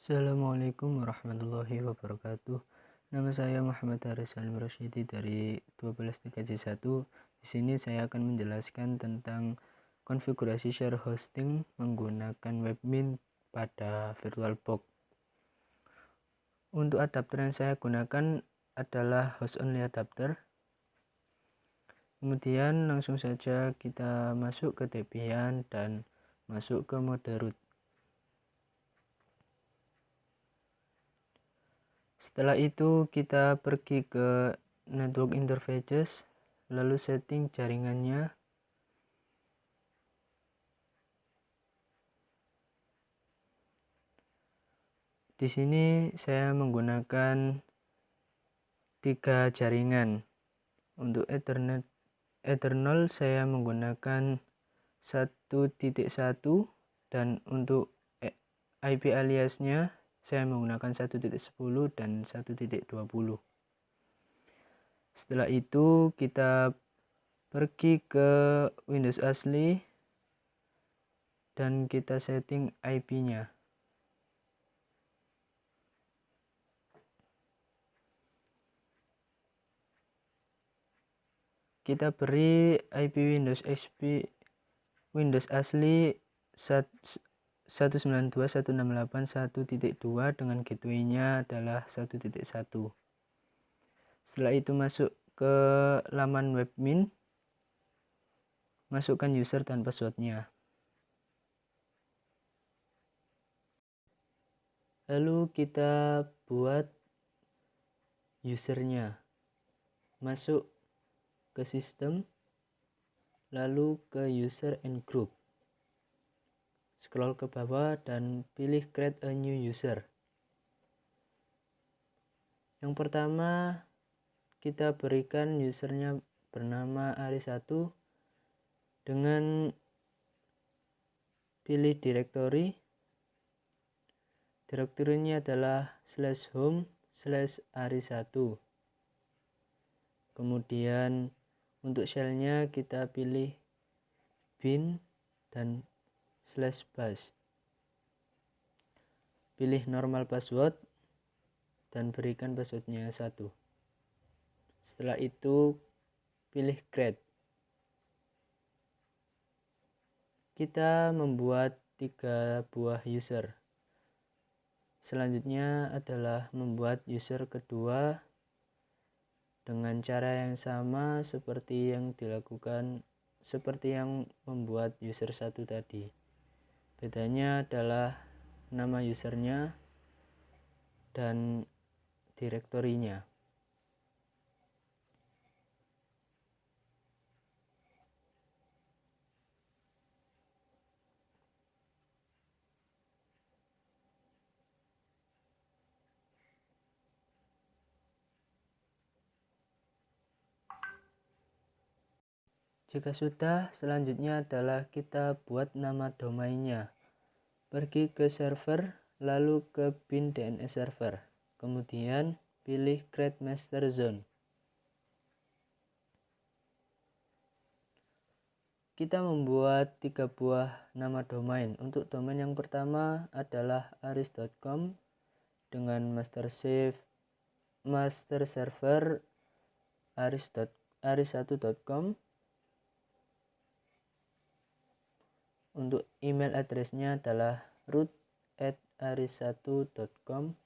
Assalamualaikum warahmatullahi wabarakatuh. Nama saya Muhammad Haris Salim Rosyidi dari 123J1. Di sini saya akan menjelaskan tentang konfigurasi share hosting menggunakan Webmin pada VirtualBox. Untuk adapter yang saya gunakan adalah host only adapter. Kemudian langsung saja kita masuk ke Debian dan masuk ke mode root. Setelah itu kita pergi ke network interfaces, lalu setting jaringannya. Di sini saya menggunakan 3 jaringan. Untuk Ethernet saya menggunakan 1.1 dan untuk IP aliasnya saya menggunakan 1.10 dan 1.20. Setelah itu kita pergi ke Windows asli dan kita setting IP-nya. Kita beri IP Windows XP Windows asli 192.168.1.2 dengan gateway-nya adalah 1.1. Setelah itu masuk ke laman Webmin, masukkan user dan passwordnya. Lalu kita buat usernya. Masuk ke sistem, lalu ke user and group. Scroll ke bawah dan pilih create a new user. Yang pertama kita berikan usernya bernama Ari1 dengan pilih directory. Direktorinya adalah /home/ari1. Kemudian untuk shellnya kita pilih bin dan /bash. Pilih normal password dan berikan passwordnya 1. Setelah itu pilih create. Kita membuat 3 buah user. Selanjutnya adalah membuat user kedua dengan cara yang sama seperti yang membuat user 1 tadi. Bedanya adalah nama usernya dan direktorinya. Jika sudah, selanjutnya adalah kita buat nama domainnya. Pergi ke server, lalu ke bin DNS server. Kemudian pilih create master zone. Kita membuat 3 buah nama domain. Untuk domain yang pertama adalah aris.com dengan master server aris1.com. Untuk email addressnya adalah root@aris1.com.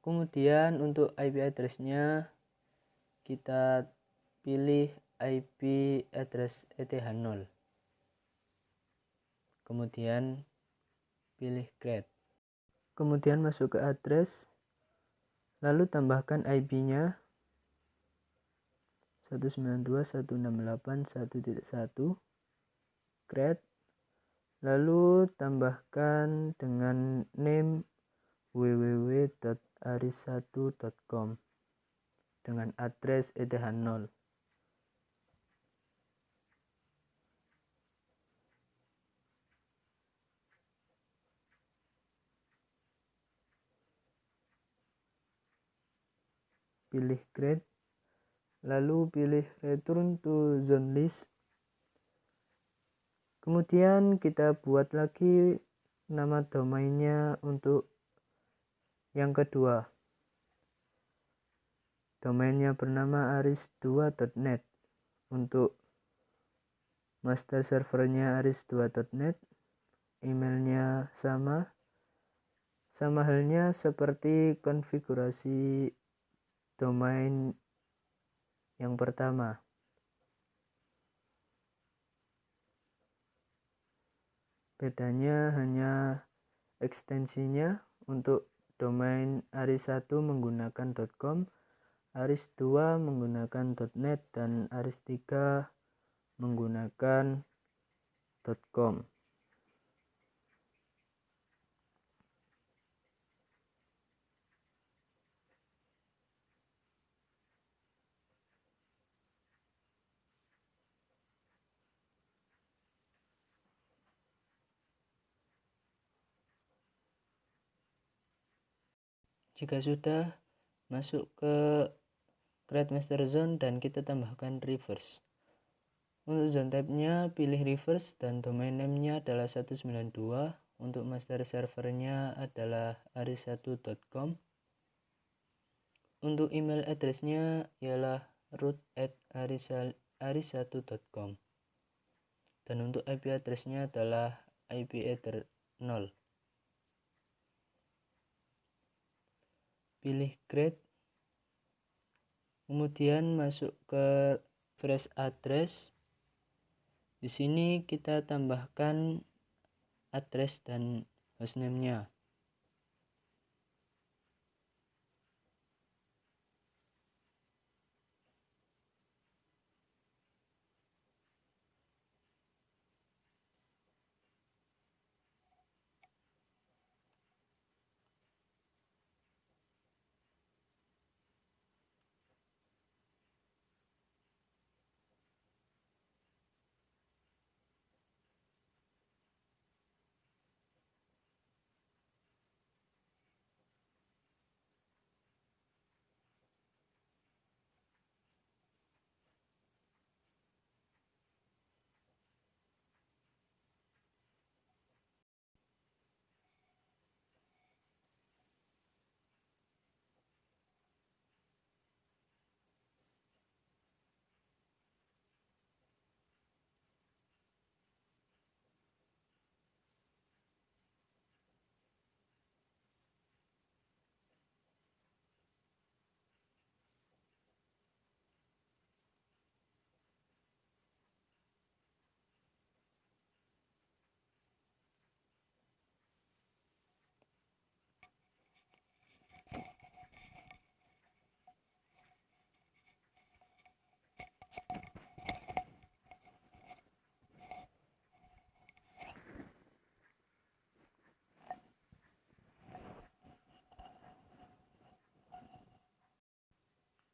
Kemudian untuk IP addressnya kita pilih IP address ETH0. Kemudian pilih create. Kemudian masuk ke address, lalu tambahkan IP-nya 192.168.1.1, create, lalu tambahkan dengan name www.aris1.com dengan address ETH0. Pilih create, lalu pilih return to zone list. Kemudian kita buat lagi nama domainnya untuk yang kedua. Domainnya bernama aris2.net. Untuk master servernya aris2.net, emailnya sama halnya seperti konfigurasi domain yang pertama. Bedanya hanya ekstensinya. Untuk domain aris1 menggunakan .com, aris2 menggunakan .net, dan aris3 menggunakan .com. Jika sudah masuk ke create master zone dan kita tambahkan reverse. Untuk zone type-nya pilih reverse dan domain name-nya adalah 192. Untuk master servernya adalah aris1.com. Untuk email address-nya ialah root@aris1.com. Dan untuk IP address-nya adalah IP ether 0. Pilih create, kemudian masuk ke fresh address. Di sini kita tambahkan address dan hostname-nya.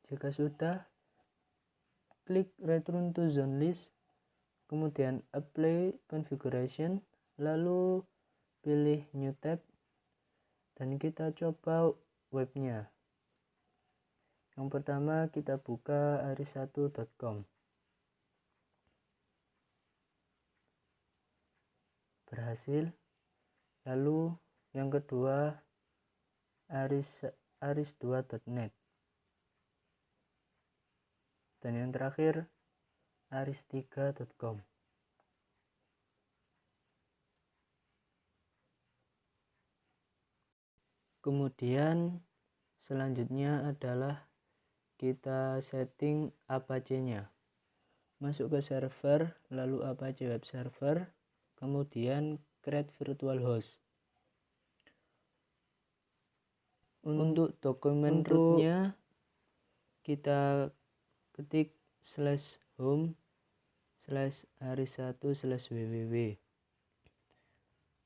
Jika sudah, klik return to zone list, kemudian apply configuration, lalu pilih new tab, dan kita coba webnya. Yang pertama kita buka aris1.com. Berhasil. Lalu yang kedua aris2.net. Dan yang terakhir aris3.com. Kemudian selanjutnya adalah kita setting Apache-nya. Masuk ke server, lalu Apache web server, kemudian create virtual host. Untuk dokumen rootnya kita ketik /home/aris1/www.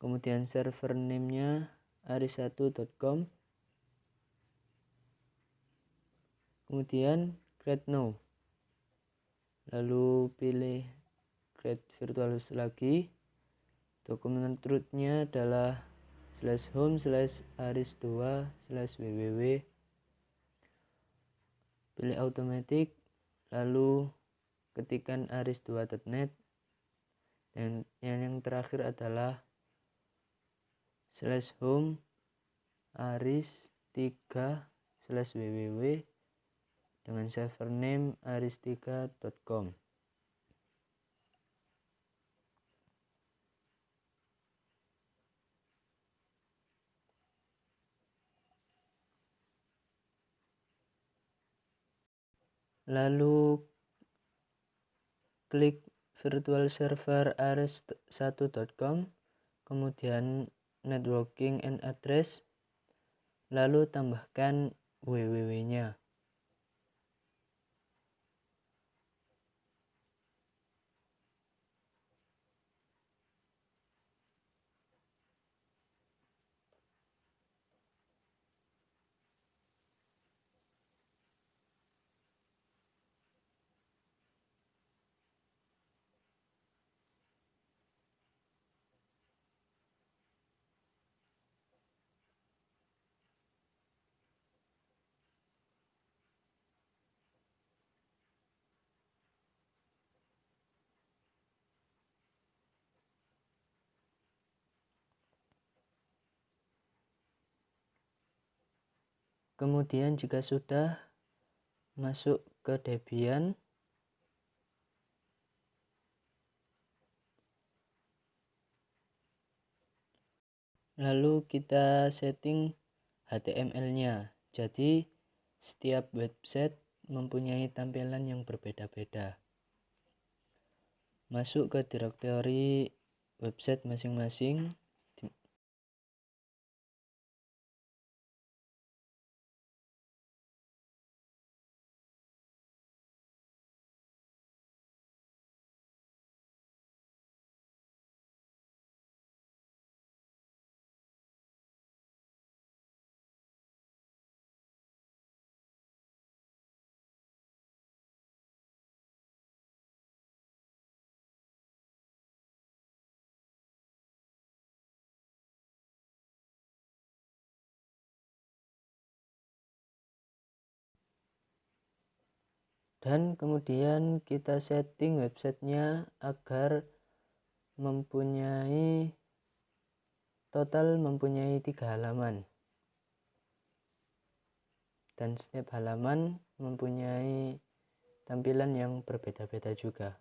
Kemudian server name-nya aris1.com. Kemudian create now. Lalu pilih create virtual host lagi. Dokumen rootnya adalah /home/aris2/www. Pilih automatic, lalu ketikkan aris2.net. Dan yang terakhir adalah /home aris3/www dengan server name aris3.com. Lalu klik virtual server aris1.com, kemudian networking and address, lalu tambahkan www-nya. Kemudian jika sudah, masuk ke Debian, lalu kita setting HTML-nya. Jadi setiap website mempunyai tampilan yang berbeda-beda. Masuk ke direktori website masing-masing. Dan kemudian kita setting websitenya agar total mempunyai 3 halaman. Dan setiap halaman mempunyai tampilan yang berbeda-beda juga.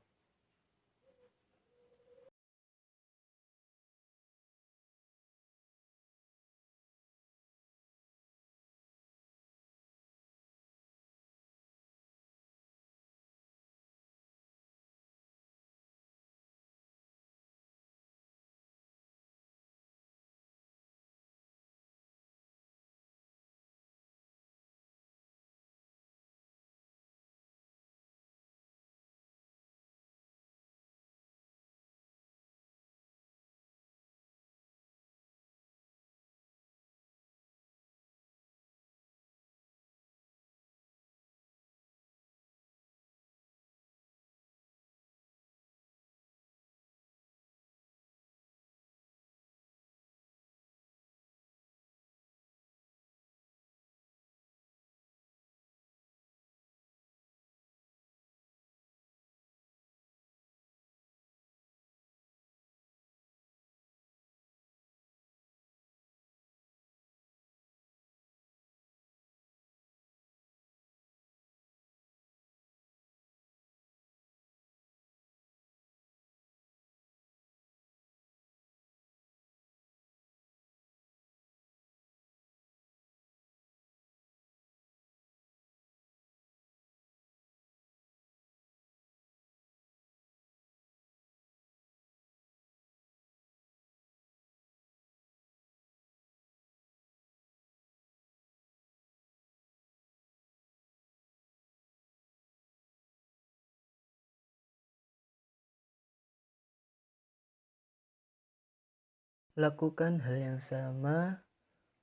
Lakukan hal yang sama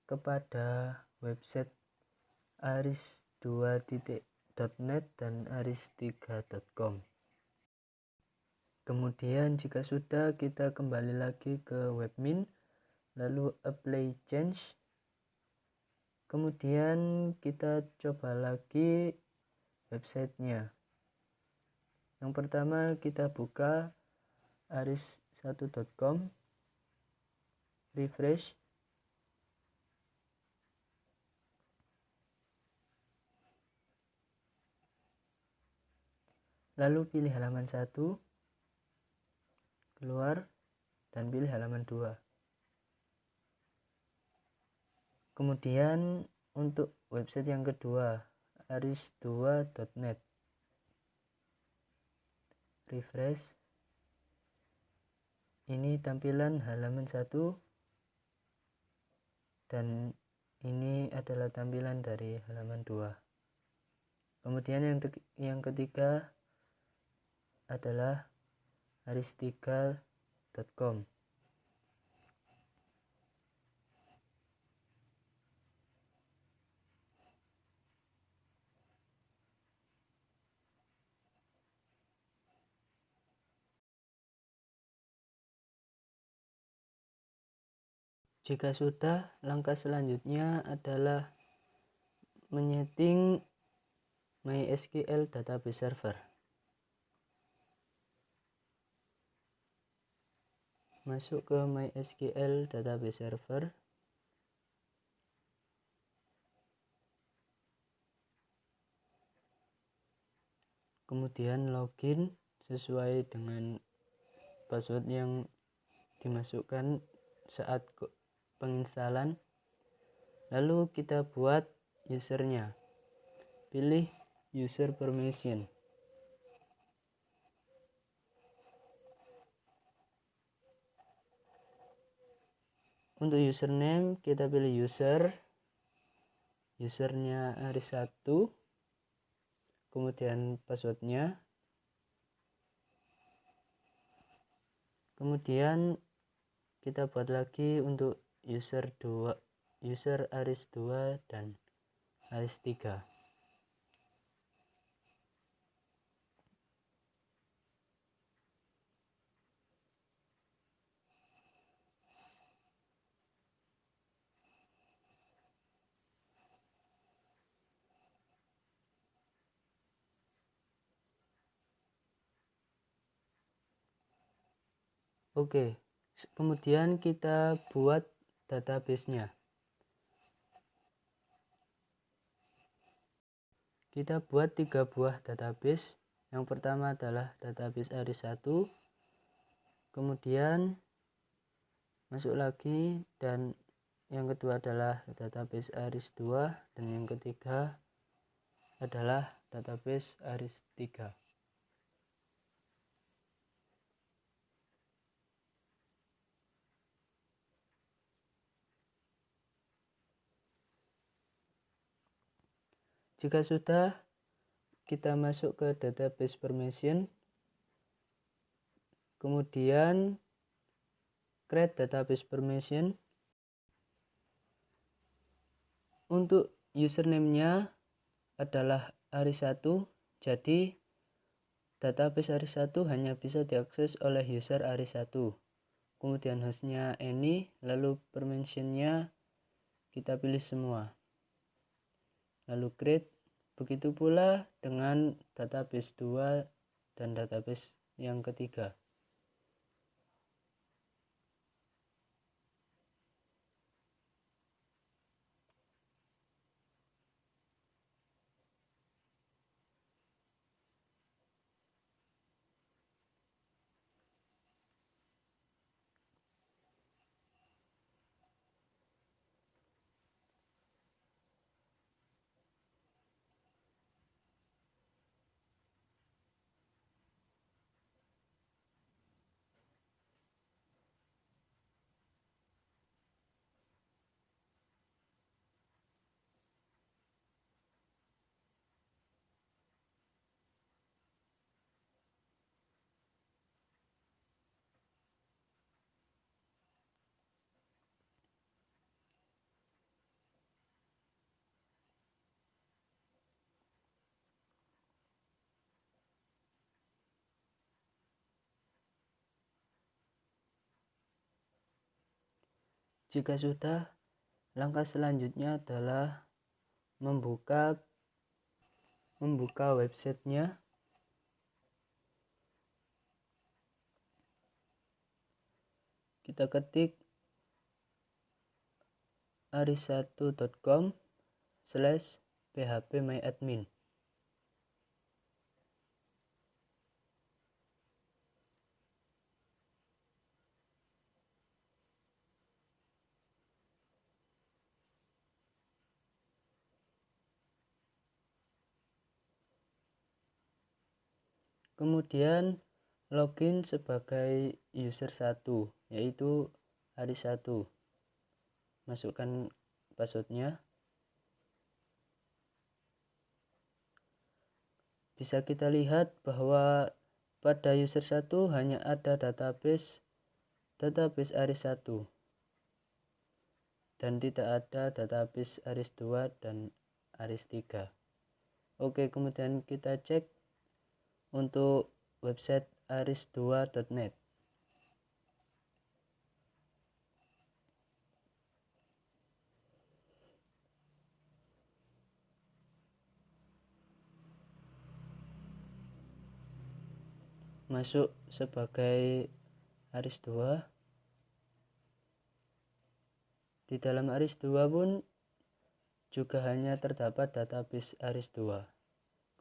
kepada website aris2.net dan aris3.com. Kemudian jika sudah, kita kembali lagi ke webmin, lalu apply change. Kemudian kita coba lagi websitenya. Yang pertama kita buka aris1.com, refresh. Lalu pilih halaman 1, keluar, dan pilih halaman 2. Kemudian untuk website yang kedua, aris2.net, refresh. Ini tampilan halaman 1 dan ini adalah tampilan dari halaman 2. Kemudian yang ketiga adalah aris3.com. Jika sudah, langkah selanjutnya adalah menyeting MySQL database server. Masuk ke MySQL database server. Kemudian login sesuai dengan password yang dimasukkan saat penginstalan. Lalu kita buat usernya. Pilih user permission. Untuk username kita pilih usernya aris1, kemudian passwordnya, kemudian kita buat lagi untuk user aris2 dan aris3. Oke, kemudian kita buat database-nya. Kita buat 3 buah database. Yang pertama adalah database aris1, kemudian masuk lagi, dan yang kedua adalah database aris2, dan yang ketiga adalah database aris3. Jika sudah, kita masuk ke database permission, kemudian create database permission. Untuk username-nya adalah aris1, jadi database aris1 hanya bisa diakses oleh user aris1. Kemudian hostnya any, lalu permission-nya kita pilih semua, lalu create. Begitu pula dengan database 2 dan database yang ketiga. Jika sudah, langkah selanjutnya adalah membuka websitenya. kita ketik aris1.com/phpMyAdmin. Kemudian login sebagai user 1, yaitu aris1. Masukkan passwordnya. Bisa kita lihat bahwa pada user 1 hanya ada database aris1 dan tidak ada database aris2 dan aris3. Oke, kemudian kita cek untuk website aris2.net. Masuk sebagai aris2. Di dalam aris2 pun juga hanya terdapat database aris2.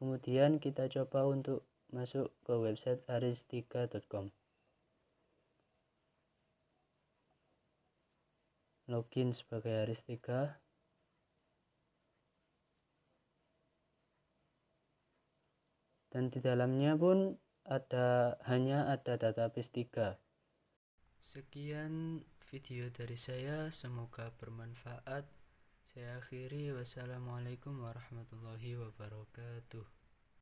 Kemudian kita coba untuk masuk ke website aris3.com. Login sebagai aris3. Dan di dalamnya pun hanya ada database 3. Sekian video dari saya, semoga bermanfaat. Saya akhiri, wassalamualaikum warahmatullahi wabarakatuh.